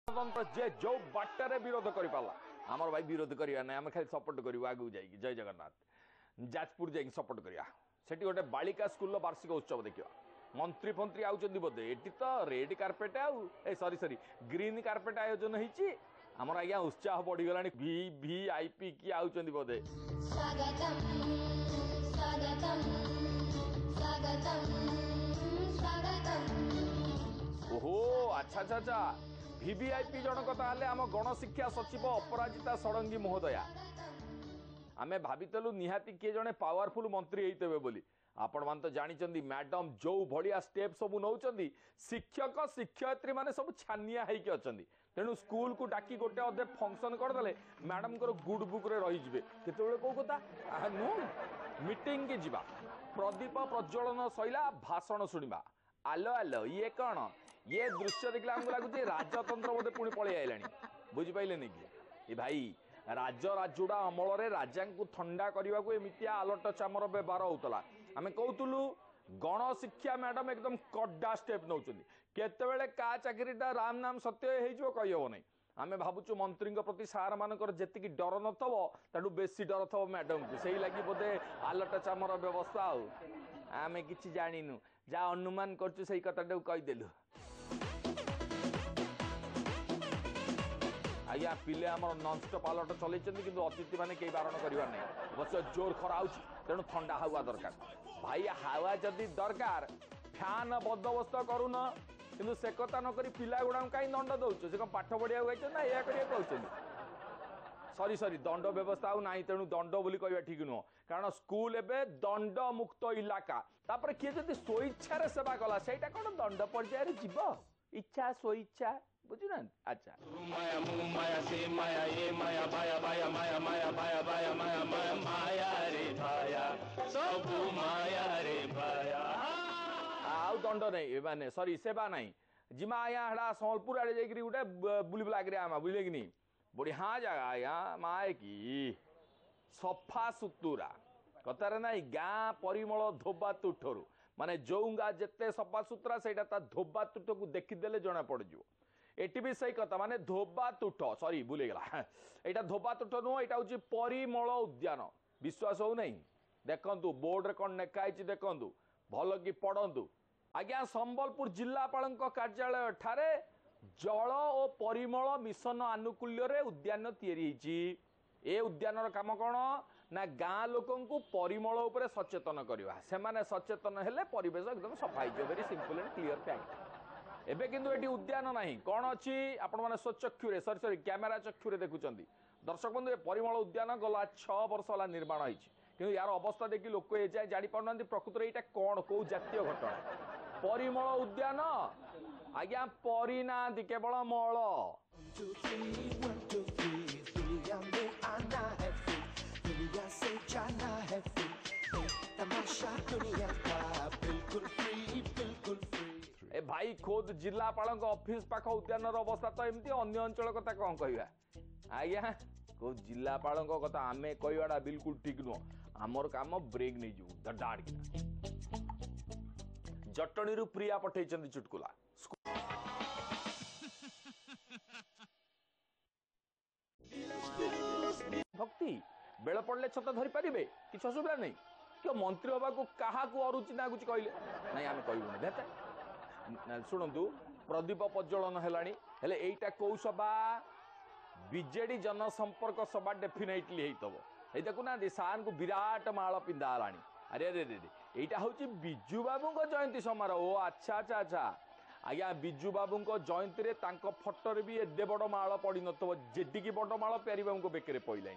गणतंत्र जे जो बाटर विरोध कर पाला आमर भाई विरोध करवा ना आम खाली सपोर्ट करूँ आगू जा जय जगन्नाथ जाजपुर जा सपोर्ट करवा से गोटे बालिका स्कूल वार्षिक उत्सव देखा मंत्री फंत्री आउଛନ୍ତି बोधे एटी तो रेड कार्पेट आउ सॉरी सॉरी ग्रीन कार्पेट आयोजन होती आमर आज्ञा उत्साह बढ़ीगला वीवीआईपी किए आउଛନ୍ତି बोधे स्वागतम स्वागतम स्वागतम स्वागतम ओहो अच्छा अच्छा अच्छा वीवीआईपी जनक ताले आम गणशिक्षा सचिव अपराजिता षडंगी महोदया आमे भावितलु निहाती किए जने पावरफुल मंत्री होइतबे बोली आपण मान तो जानी मैडम जो भलिया स्टेप सब नौ शिक्षक शिक्षयित्री माने सब छानिया होइके अछंदी तेणु स्कूल को डाकी गोटे अधे फंक्शन करदेले मैडम को गुड बुक रे रही जिवे केतेबेले को कथा नु मीटिंग के जिबा प्रदीप प्रज्वलन सैला भाषण सुनिबा आलो आलो ये कौन ये दृश्य देखला हमको लगुच राजतंत्र बोधे पुणी पलि आइलानी बुझिपाइले नहीं कि ए भाई राज राजुड़ा अमल राजा को थंडा करने को एमतिया आलट चामर व्यवहार होता आम कहूलु गणशिक्षा मैडम एकदम कड़ा स्टेप नौ केतबेले का चाकरीटा राम नाम सत्य हो कहीहब ना आम भावुँ मंत्री प्रति सार मानकर जी डर नथब ताठू बेसी डर थब मैडम को सही लगी बोधे आलट चामर व्यवस्था आम कि जाणीनु जहाँ अनुमान करचु से कथाटा कहीदेलु आज्ञा पिले आम ननस्टप आलट चल कि अतिथि मैंने कई बारण करवार नहीं अवश्य जोर खरा तेणु ठंडा हावा दरकार भाई हावा जदि दरकार फैन बंदोबस्त करून कि से कथा नक पिला गुड़ा कहीं दंड दौच से कौन पाठ पढ़िया ना या कहते सरी सरी दंड व्यवस्था ना तेणु दंड बोली कहवा ठीक नुह कारण स्कूल एवं दंड मुक्त इलाका तापर किए जब स्वेच्छा सेवा कला से कौन दंड पर्यायर जीव इच्छा स्वेच्छा बुझुना अच्छा माया मुह माया से माया ये माया बाया बाया माया माया बाया बाया माया माया माया रे भाया सब माया रे भाया आउ दंड नहीं माने सॉरी सेवा नहीं जिमा आया हड़ा संबलपुर आड़े जाकरी गोटे बुली बुला कर आमा बुझले कि नहीं बढ़िया जगह आया माए की सफा सुतुरा कतार ना गाँ परिमल धोबा तुठरू माने जो गाँ जिते सफा सुतरा से धोबा तुठ को देखीदे जना पड़ज एटी भी सही कथा माने धोबा तुठ सॉरी भूलीगला यहाँ धोबा तुठ नुह यहाँ हूँ परिमल उद्यान विश्वास हो नहीं देखु बोर्ड रे कौन लेखाई देखु भल कि पढ़ु आज्ञा संबलपुर जिलापाल कार्यालय ठारे जल और परिमल मिशन आनुकूल्य रे उद्यान तैयारी ए उद्यान काम कौन ना गाँ लोक परिमल उपर सचेतन करवा से माने सचेतन हेले परिवेश एकदम सफा हो very simple and clear fact एबे किंतु एटी उद्यान नहीं कौन अच्छी आपण मैंने स्वचक्षुरे सरी सरी कैमेरा चक्षुरे देखुं दर्शक बंधु परिमल उद्यान गला 6 वर्ष है निर्माण होती कि यार अवस्था देखिए लोक ए जाए जापना प्रकृत यहाँ कौन कौ जातीय घटना परिमल उद्यान आज्ञा परी ना केवल मल ए भाई खोद जिलापाल ऑफिस पाख उद्यान अवस्था तो एमती अन्य अंचल कथा कौन कह आज्ञा को जिलापाल कथा आम कहवाटा बिल्कुल ठीक नुह आमर काम ब्रेक नहीं जीव दडाड़ जटणी प्रिया पठे चुटकुला भक्ति बेल पड़े छता धरी पारे कि असुविधा नहीं कि मंत्री हवा को क्या अरुचि ना कुछ कहले ना आम कहूना शुणु प्रदीप प्रज्वलन है एटा कौ सभा बीजेडी जनसंपर्क सभा डेफिनेटली होतब ये देखुना सार को विराट माल पिंधा है अरे अरे अरे यहाँ हूँ बिजू बाबू जयंती समारोह ओ अच्छा अच्छा अच्छा आज्ञा बिजू बाबू जयंती रे फटोरे भी एडे बड़ माल पड़ नेडिकी बड़ माल प्यारी बाबू बेकर पड़ला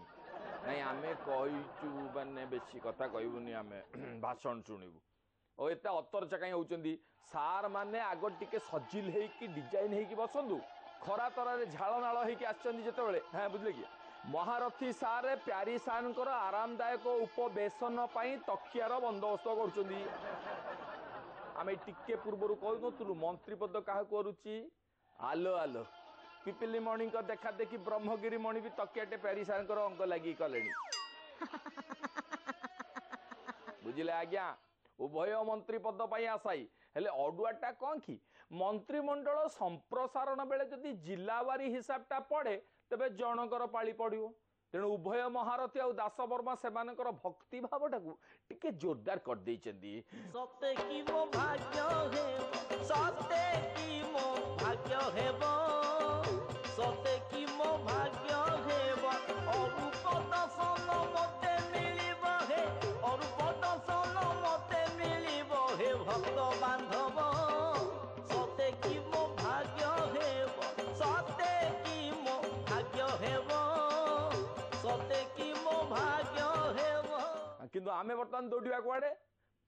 नहीं आम कहीचु मानने बेसी कथा कहबूनी आम भाषण शुणु और एत अतरचा कहीं होती सार मैंने आग टिके सजिल होगी डिजाइन होगी बसतु खरा तरार झाड़ नाल होते हाँ बुझे कि महारथी सारे प्यारी सार आरामदायक उपवेशन तकियार बंदोबस्त कर टिके पूर्वर कहूँ मंत्री पद क्या करुच्ची आलो आलो पिपिली मणि देखा देखी ब्रह्मगिरी मणि भी तकियाटे प्यारी सार अंक लगी कले बुझे आज्ञा उभय मंत्री पद आशाई हेले अडुआटा कौन कि मंत्रिमंडल संप्रसारण बेले जदि जिलावारी हिसाबटा पड़े तेबे जनकर पाली पड़ो तेणु उभय महारथी आ दासवर्मा सेमानकर भक्ति भावटा टिके जोरदार कर देइचंदी। सते की मो भाग्य हे सते की मो भाग्य हेबो सते की मो भाग्य हेबो अरूप दर्शन मते मिलिबो हे अरूप दर्शन मते मिलिबो हे भक्त बांधव सते की मो भाग्य हेबो सते की मो भाग्य हेबो सते की मो भाग्य हेबो। किंतु आमे वर्तमान दौड़िया कुआडे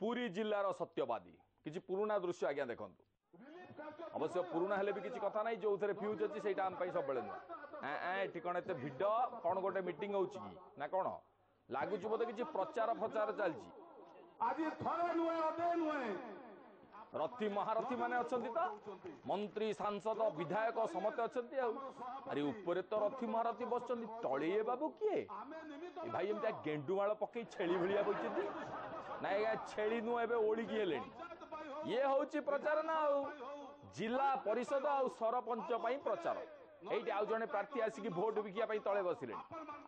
पुरी जिल्लार सत्यवादी किछि पुराना दृश्य आज्ञा देखंतु। अवश्य पुराना हेले भी किछि कथा नै जो उथरे फ्यूज अछि सेटा हम पई सब बेले न ठिकण एते भिड कोन गोटे मीटिंग होउछि कि ना कोन लागुछि बोधे किछि प्रचार प्रचार चलछि। आज थरे नुए अदे नुए रथी महारथी माने अछंती तो मंत्री सांसद विधायक समते अछंती अरे ऊपर तो रथी महारथी बसचंती तळे ए बाबू किए ए भाई एमता गेंडुमाळ पकई छेली भलिया बइचंती नाइ गा छेली नु एबे ओळी की हेलेनी ये होउची प्रचार ना जिला परिषद आ सरपंच पई प्रचार एइटी आउ जने प्रार्थी आसी भोट बिकिया पई तळे बसिले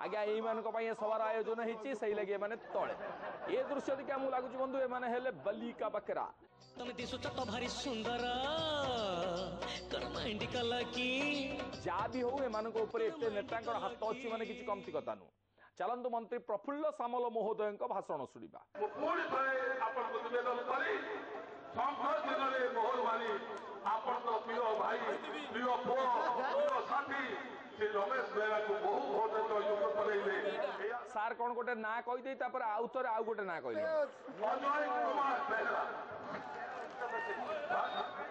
आज्ञा एई मानक पई सभार आयोजन हेची सही लगे माने तळे ए दृश्य देखि हमु लागुची बंधु ए माने हेले बलिका बकरा तमे दिसुच तो भारी सुंदर कर्मांडी कला की जा भी हो एमानक ऊपर एते नेतांकर हाथ अछि माने किछि कमती कथा नु। चलंतु मंत्री प्रफुल्ल सामल महोदयଙ୍କ भाषण सुनिबा। पूरी थरे आपन को निवेदन करी संसद दिनरे मोहन वाली आपन तो प्रिय भाई प्रिय पो प्रिय साथी श्री रमेश बेरा को बहु भोट तो युग परेले सार कोन गोटे ना कहि देई तापर आउ थरे आउ गोटे ना कहिले अजय कुमार बेरा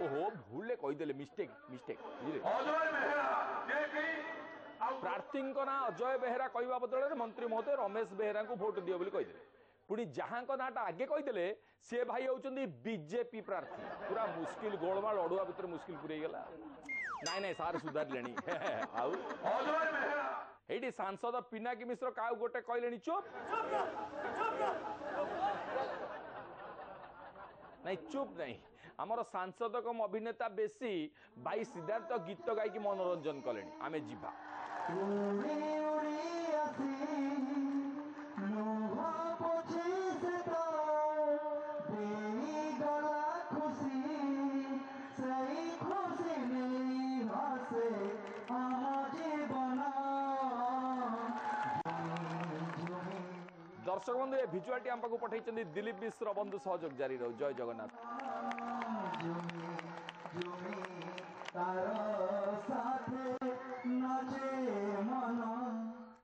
ओहो भूले कहि देले मिस्टेक बुझिले अजय बेरा जे की प्रार्थी ना अजय बेहेरा कहवा बदल मंत्री महोदय रमेश बेहेरा को भोट दियो बोली कहिदेले पुणी जहां नाटा आगे कहीदेले सी भाई होउचंदी बीजेपी प्रार्थी पूरा मुस्किल गोलमाल अड़ुआ भितर मुस्किल पुरे गला नाइ नाइ सार सुधार लेनी आउ एडी सांसद पिनाकी मिश्र काउ गोटे कहलेनी चुप नहीं चुप नहीं आमर सांसद कम अभिनेता बेसी भाई सिद्धार्थ गीत गाई की मनोरंजन कले आमे जीवा दर्शक बंधु ये भिजुआलटी आम पाखु पठाई दिलीप मिश्र बंधु सहयोग जारी रहो। जय जगन्नाथ।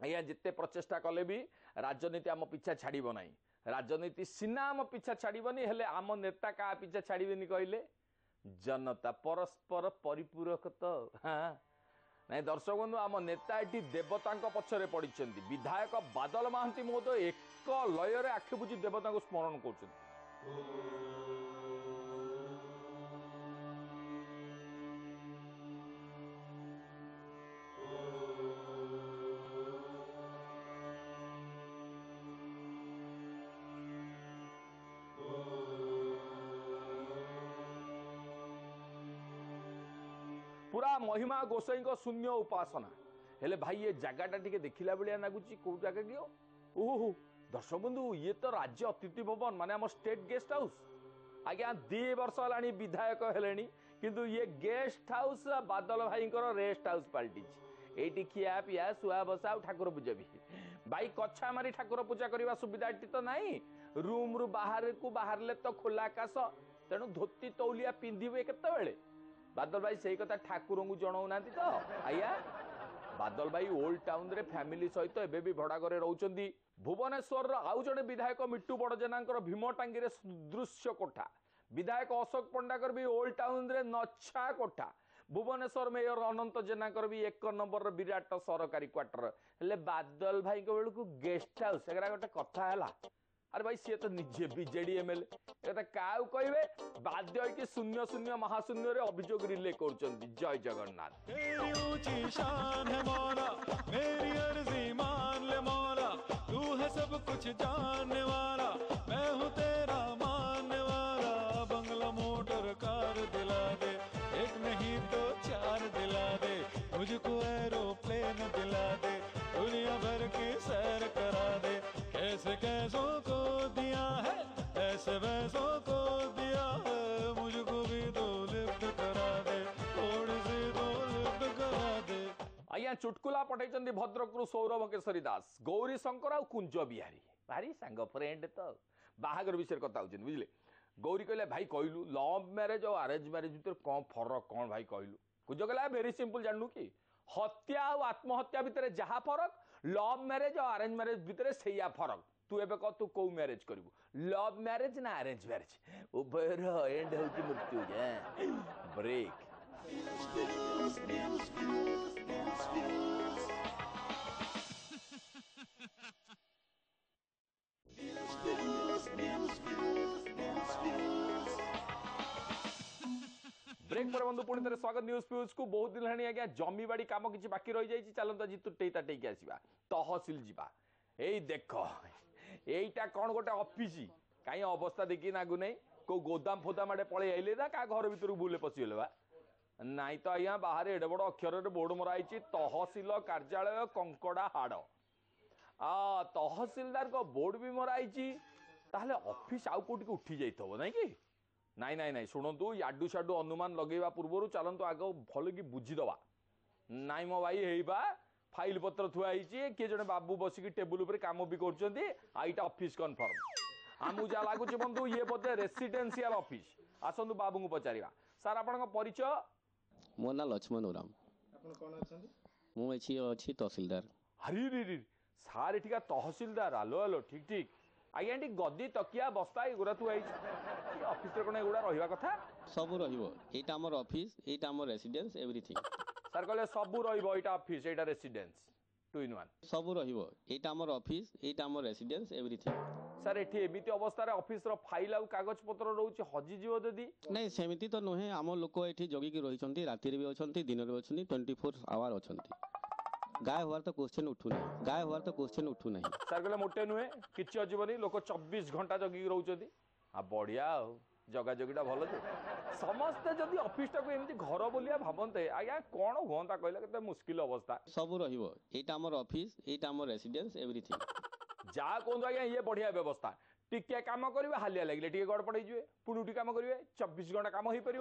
आज्ञा जिते प्रचेषा कले भी राजनीति आम पिछा छाड़ब ना राजनीति सीना आम पिछा छाड़बनी हेले आम नेता क्या पिछा छाड़बेनि कहले जनता परस्पर परिपूरक तो हाँ नहीं दर्शक बंधु आम नेता ये देवता पछरे पड़ी विधायक बादल महांती महोदय एक लय आखि बुझी देवता को स्मरण कर पूरा महिमा गोसाई को शून्य उपासना हेले भाई ये जगह टी देखला भाया लगुच कौ जगह की ओहो दर्शक बंधु ये तो राज्य अतिथि भवन माने आम स्टेट गेस्ट हाउस आज्ञा 2 वर्ष है विधायक हेले किंतु ये गेस्ट हाउस बादल भाई रेस्ट हाउस पलटि ये खिया पिया शुआ बसा ठाकुर पूजा भी भाई कछा मारी ठाकुर पूजा करने सुविधा तो नाई रूम रु बाहर को बाहर तो खोला आकाश तेणु धोती तौलिया पिंधे केत बादल भाई सही कथा ठाकुर को जनाऊ ना तो आया बादल भाई ओल्ड टाउन रे फैमिली सहित एबे भी भड़ा घरे रहउचंदी। भुवनेश्वर आउ जड़े विधायक मिट्टू बड़जेना भीमटांगी रे दृश्य कोठा विधायक अशोक पंडाकर भी ओल्ड टाउन रे नछा कोठा भुवनेश्वर मेयर अनंत जेना भी 1 नंबर विराट सरकारी क्वार्टर हेले बादल भाई को बेलू गेस्ट हाउस एगरा गोटे कथा है अरे भाई सी तो निजे बीजेडी एमएलए क्या कहे बाध्य कि 0-0 महाशून्य रे अभियोग रिले कर जय जगन्नाथ। तेरी ऊंची शान है मौला मेरी अर्जी मान ले मौला तू है सब कुछ जानने वाला मैं हूँ तेरा मानने वाला बंगला मोटर कार दिला दे एरोप्लेन दिला दे, दुनिया भर की सैर करा दे। कैसे कैसों को दिया है, ऐसे वैसों को दिया है, मुझको भी तो लिफ्ट करा दे, थोड़ी सी तो लिफ्ट करा दे। आज्ञा चुटकुला पठाई भद्रकरू सौरभ केशरी दास, गौरी शंकर आ कुंज बिहारी भारी सांग फ्रेंड तो बाहागर विषय कथा होचन बुझले। गौरी कहले भाई कहलु लव मैरेज और अरेंज मैरेज भीतर कौन फरक कौन भाई कहलु। कुंज कहला वेरी सिंपल जानू कि हत्या और आत्महत्या भितर जहा फरक लव मैरेज और अरेंज मैरेज भितर सेया फरक। तू एबे कह तू को मैरेज करिवु लव मैरेज ना अरेंज मैरेज उभर एंड होची मृत्यु जे ब्रेक। ब्रेक पर बंधु पुणी थे स्वागत न्यूज फ्यूज को। बहुत दिन है आज्ञा जमी बाड़ी कम कि बाकी रही जाइए चलता आज तुटेईता टेक आसवा तहसिल जावा। एई देख एईटा कौन गोटे ऑफिस कहीं अवस्था देखी नागु नहीं को गोदाम फोदाम आड़े पलि आइले ना क्या घर भीतर बुले पशिगले बा नाई तो आज्ञा बाहर एडे बड़ अक्षर बोर्ड मराई तहसिल कार्यालय कंकड़ा हाड़ आ तहसिलदार को बोर्ड भी मराई ताहले ऑफिस आउ कोटी उठी जाइथबो नहीं कि नाई नाई नाई शुणु याडू साडू अनुमान लगेवा पूर्व चलतु आग भल कि बुझीदवा नाई मो भाई हेबा फाइल पत्र थुआ किए जड़े बाबू बसिक टेबुल उपर काम भी करटा ऑफिस कन्फर्म आमू जहाँ लगुच बंधु ये बोधे रेसिडेंशियल ऑफिस। आसतु बाबू को पचारा सार आपण परिचय। मो ना लक्ष्मण ओराम मुझे तहसिलदार। हरी री सार एठिका तहसिलदार आलो आलो ठीक ठीक आज्ञा टी गदी तकिया बस्ता एगुड़ा थुआई ऑफिस कौन एगुड़ा रहा कथा सब रहा आम ऑफिस यहाँ आम रेसिडेंस एवरीथिंग। सर कहले सबू रहा ऑफिस यहाँ रेसिडेंस टू इन वन सब रहा आम ऑफिस यहाँ आम रेसिडेंस एवरीथिंग। सर एठी एमिति अवस्था रे ऑफिस रो फाइल आ कागज पत्र रहउची हजी जीव जदी नहीं सेमिति तो नुहे आम लोक ये जगिकी रही राति भी अच्छा दिन भी अच्छा 24 आवर अच्छा गाय हवार तो क्वेश्चन उठू नहीं सर कहले मोटे नुहे किछि अजीवनी लोक 24 घंटा जगिकी रहउचंती आ बढ़िया जगा जगीटा भल जे समस्ते जदि ऑफिस टाको एमती घर बोलिया भाबंते आज्ञा कोन होंता कहले केते मुश्किल अवस्था। सब रहा आम ऑफिस यहाँ आम रेसिडेंस एवरीथिंग जा कहूँ आज्ञा ये बढ़िया व्यवस्था टिके काम करेंगे हालिया लगे टे गड़पड़ हो पुणी उठी काम करेंगे 24 घंटा काम हो पार।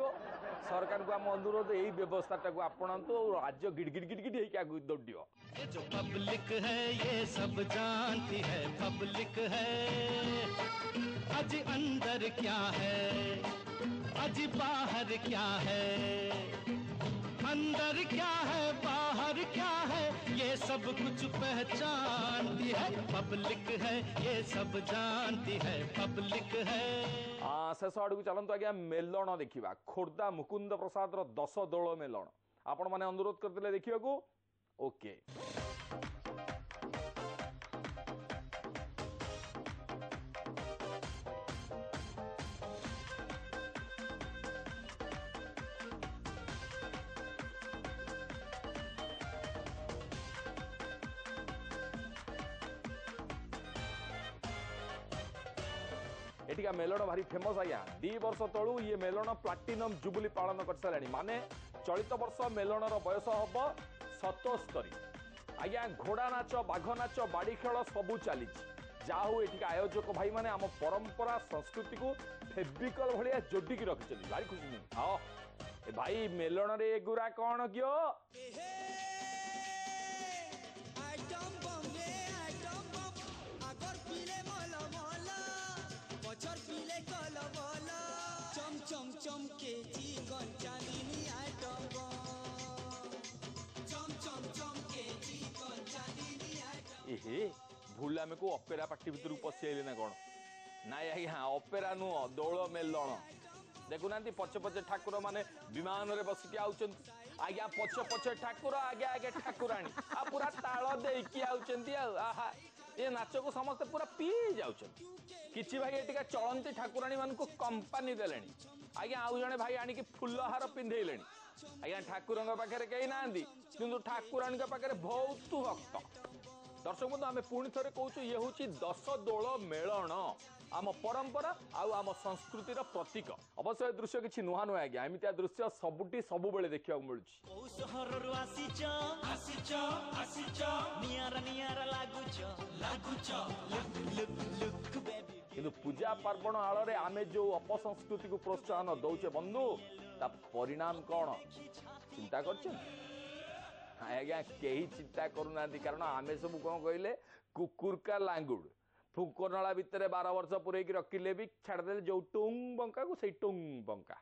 सरकार को आम अनुरोध यही व्यवस्था आपणातु राज्य गिड़गिड़ गिड़गिड़ आगे दौड़। ये जो पब्लिक है ये सब जानती है पब्लिक है आज अंदर क्या है आज बाहर क्या है अंदर क्या है बाहर क्या है ये सब कुछ पहचानती है पब्लिक है ये सब जानती है पब्लिक है। शेष आड़ को चलतु आज्ञा मेलण देखा खोर्धा मुकुंद प्रसाद 10 दोल मेलण आपण मैंने अनुरोध करते देखा ओके। एटिका मेलण भारी फेमस आज्ञा 2 वर्ष तलू ये मेलण प्लाटिनम जुबली पालन कर सारे माने चलित वर्ष मेलणर बयस हम 77। आज्ञा घोड़ा नाच बाघ नाच बाड़ी खेल सबू चली जाऊ एटिका आयोजक भाई माने आम परंपरा संस्कृति को फेविकल भाया जोडिकी रखिंट भारी खुशी। हाँ भाई मेलण रे एगुरा कौन कियो एहे भूल आम को अपेरा पार्टी भर पशि आइले ना कौन नाई आज्ञा अपेरा नुह दौड़ मेलण देखुना पचे पचे ठाकुर माने विमान रे बसिकी आउचंती आज्ञा पचे पचे ठाकुर आगे आगे ठाकुराणी आ पूरा ताल देकी आउचंती आहा ये नाच को समस्ते पूरा पी जाउचंती किछि भाई एटिका चलंती ठाकुराणी मान को कंपनी देलेनी आज्ञा आउ जणे भाई आनी कि फुलहार पिंधेलेनी आज्ञा ठाकुरंग पाखरे कहीं नांदी किंतु ठाकुराणी पाखरे बहुत भक्त। दर्शक बंधु आम पुणी थे कहूँ ये हूँ 10 दोल मेलण आम परंपरा आउ आम संस्कृतिर प्रतीक अवश्य दृश्य किसी नुआ नुआ आज्ञा एमती दृश्य सबुटी सब बेले देखा मिलूँ କୋଉ ସହରରୁ ଆସିଛ ନିଆରା ନିଆରା ଲାଗୁଛ ଲୁକ୍ ବେବି किंतु पूजा पार्वण आड़ में आमे जो अपसंस्कृति को प्रोत्साहन दौचे बंधु ता परिणाम कौन चिंता कर आज्ञा कहीं चिंता करूना कारण आमे सब कौन कहले कुकुर का लांगुड़ फुकनाला भितर 12 वर्ष पुरैकी रखिले भी छाड़दे जो टोंग बंका को सही टोंग बंका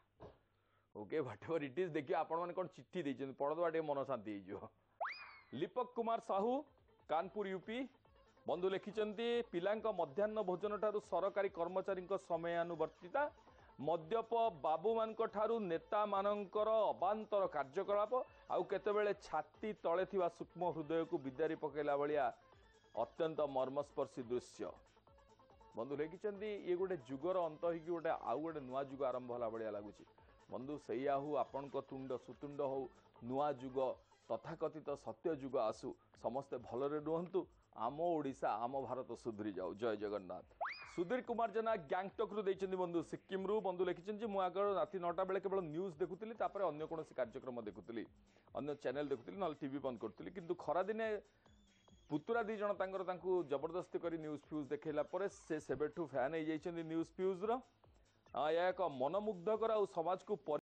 okay whatever it is देखिए आपण माने कोन चिट्ठी देछन पढदवा टे मन शांति हो लिपक कुमार साहू कानपुर यूपी बंधु लिखिचंती पिलांक मध्याह्न भोजन ठारू सरकारी कर्मचारी समयानुवर्तिता मद्यप बाबू मानक ठारू नेता मानकर अबांतर कार्यकलाप आउ केतेबेले छाती तळे थिबा सूक्ष्म हृदय को विदारी पकेला बलिया अत्यंत मर्मस्पर्शी दृश्य बंधु लिखिचंती ये गोटे जुगर अंत होगी गोटे आउ गोटे नुआ जुग आरंभ होला बलिया लागुची बंधु सैया हूँ आपण तुंड सुतुंड हो नुआ जुग तथाकथित सत्य जुग आसु समस्ते भलरे रुहंतु आम ओडिशा आम भारत सुधरी जाऊ जय जगन्नाथ सुधीर कुमार जेना गैंगटक रु देइछन्ती बंधु सिक्किम रु बंधु लिखिछन्ती मु आगर राति 9टा बेले केवल न्यूज देखुतिली तापर अन्य कोनोसी कार्यक्रम देखुतिली अन्य चैनल देखुतिली नल टीवी बंद करतिली किंतु खरा दिने पुतुरा दी जण तांकर तांकू जबरदस्ती करी न्यूज फ्यूज देखैला परे से सेबेठु फैन हो जाइछन्ती न्यूज फ्यूज रो या एक मनमुग्धकर आ समाज को